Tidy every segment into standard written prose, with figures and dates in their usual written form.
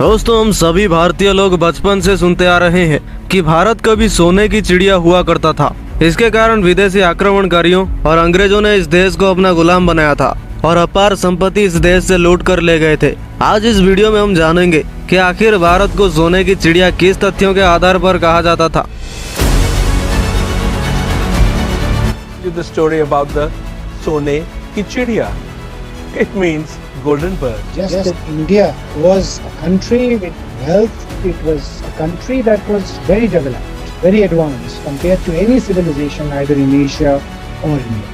दोस्तों, हम सभी भारतीय लोग बचपन से सुनते आ रहे हैं कि भारत कभी सोने की चिड़िया हुआ करता था। इसके कारण विदेशी आक्रमणकारियों और अंग्रेजों ने इस देश को अपना गुलाम बनाया था और अपार संपत्ति इस देश से लूट कर ले गए थे। आज इस वीडियो में हम जानेंगे कि आखिर भारत को सोने की चिड़िया किस तथ्यों के आधार पर कहा जाता था। The story about the Sone ki Chidiya. It means golden bird. Just that India was a country with wealth. It was a country that was very developed, very advanced compared to any civilization either in Asia or India.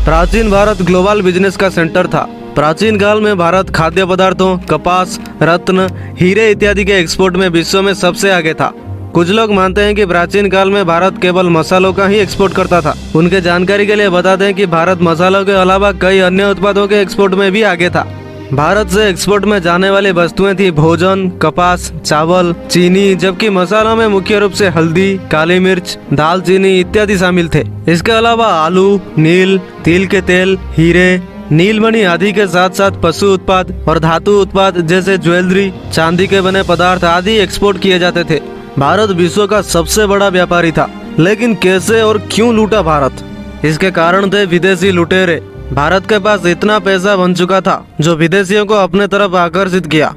प्राचीन Bharat global business का centre था। प्राचीन काल में भारत खाद्य पदार्थों, कपास, रत्न, हीरे इत्यादि के एक्सपोर्ट में विश्व में सबसे आगे था। कुछ लोग मानते हैं कि प्राचीन काल में भारत केवल मसालों का ही एक्सपोर्ट करता था। उनके जानकारी के लिए बता दें कि भारत मसालों के अलावा कई अन्य उत्पादों के एक्सपोर्ट में भी आगे था। भारत से एक्सपोर्ट में जाने वाली वस्तुएं थी भोजन, कपास, चावल, चीनी, जबकि मसालों में मुख्य रूप से हल्दी, काली मिर्च, दालचीनी इत्यादि शामिल थे। इसके अलावा आलू, नील, तिल के तेल, हीरे, नीलमणि आदि के साथ साथ पशु उत्पाद और धातु उत्पाद जैसे ज्वेलरी, चांदी के बने पदार्थ आदि एक्सपोर्ट किए जाते थे। भारत विश्व का सबसे बड़ा व्यापारी था, लेकिन कैसे और क्यों लूटा भारत? इसके कारण थे विदेशी लुटेरे। भारत के पास इतना पैसा बन चुका था जो विदेशियों को अपने तरफ आकर्षित किया।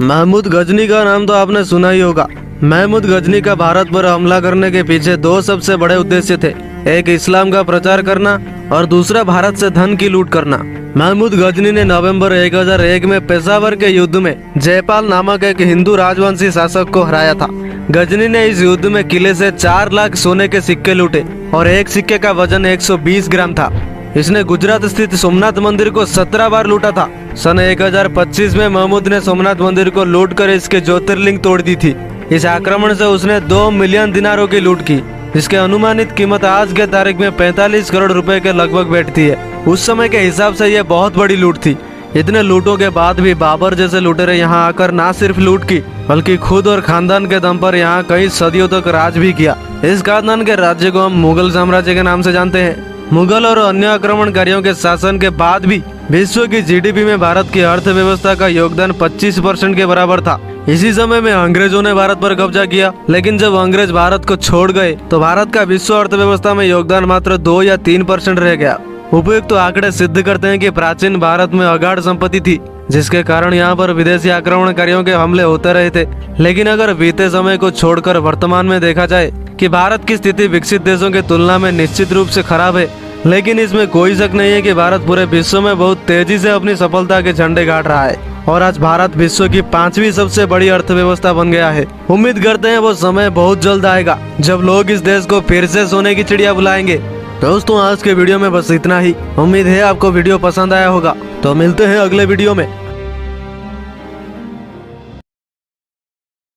महमूद गजनी का नाम तो आपने सुना ही होगा। महमूद गजनी का भारत पर हमला करने के पीछे दो सबसे बड़े उद्देश्य थे, एक इस्लाम का प्रचार करना और दूसरा भारत से धन की लूट करना। महमूद गजनी ने नवंबर 1001 में पेशावर के युद्ध में जयपाल नामक एक हिंदू राजवंशी शासक को हराया था। गजनी ने इस युद्ध में किले से 4 लाख सोने के सिक्के लूटे और एक सिक्के का वजन 120 ग्राम था। इसने गुजरात स्थित सोमनाथ मंदिर को 17 बार लूटा था। सन 1025 में महमूद ने सोमनाथ मंदिर को लूट कर इसके ज्योतिर्लिंग तोड़ दी थी। इस आक्रमण से उसने 2 मिलियन दिनारों की लूट की, जिसके अनुमानित कीमत आज के तारीख में 45 करोड़ रुपए के लगभग बैठती है। उस समय के हिसाब से यह बहुत बड़ी लूट थी। इतने लूटों के बाद भी बाबर जैसे लुटेरे यहाँ आकर ना सिर्फ लूट की, बल्कि खुद और खानदान के दम पर यहाँ कई सदियों तक राज भी किया। इस खानदान के राज्य को हम मुगल साम्राज्य के नाम से जानते हैं। मुगल और अन्य आक्रमणकारियों के शासन के बाद भी विश्व की जीडीपी में भारत की अर्थव्यवस्था का योगदान 25% के बराबर था। इसी समय में अंग्रेजों ने भारत पर कब्जा किया, लेकिन जब अंग्रेज भारत को छोड़ गए तो भारत का विश्व अर्थव्यवस्था में योगदान मात्र 2 या 3% रह गया। उपयुक्त तो आंकड़े सिद्ध करते हैं कि प्राचीन भारत में अगाध संपत्ति थी, जिसके कारण यहाँ पर विदेशी आक्रमणकारियों के हमले होते रहे थे। लेकिन अगर बीते समय को छोड़कर वर्तमान में देखा जाए कि भारत की स्थिति विकसित देशों की तुलना में निश्चित रूप से खराब है, लेकिन इसमें कोई शक नहीं है कि भारत पूरे विश्व में बहुत तेजी से अपनी सफलता के झंडे गाड़ रहा है और आज भारत विश्व की 5वीं सबसे बड़ी अर्थव्यवस्था बन गया है। उम्मीद करते हैं वो समय बहुत जल्द आएगा जब लोग इस देश को फिर से सोने की चिड़िया बुलाएंगे। दोस्तों, आज के वीडियो में बस इतना ही। उम्मीद है आपको वीडियो पसंद आया होगा। तो मिलते हैं अगले वीडियो में।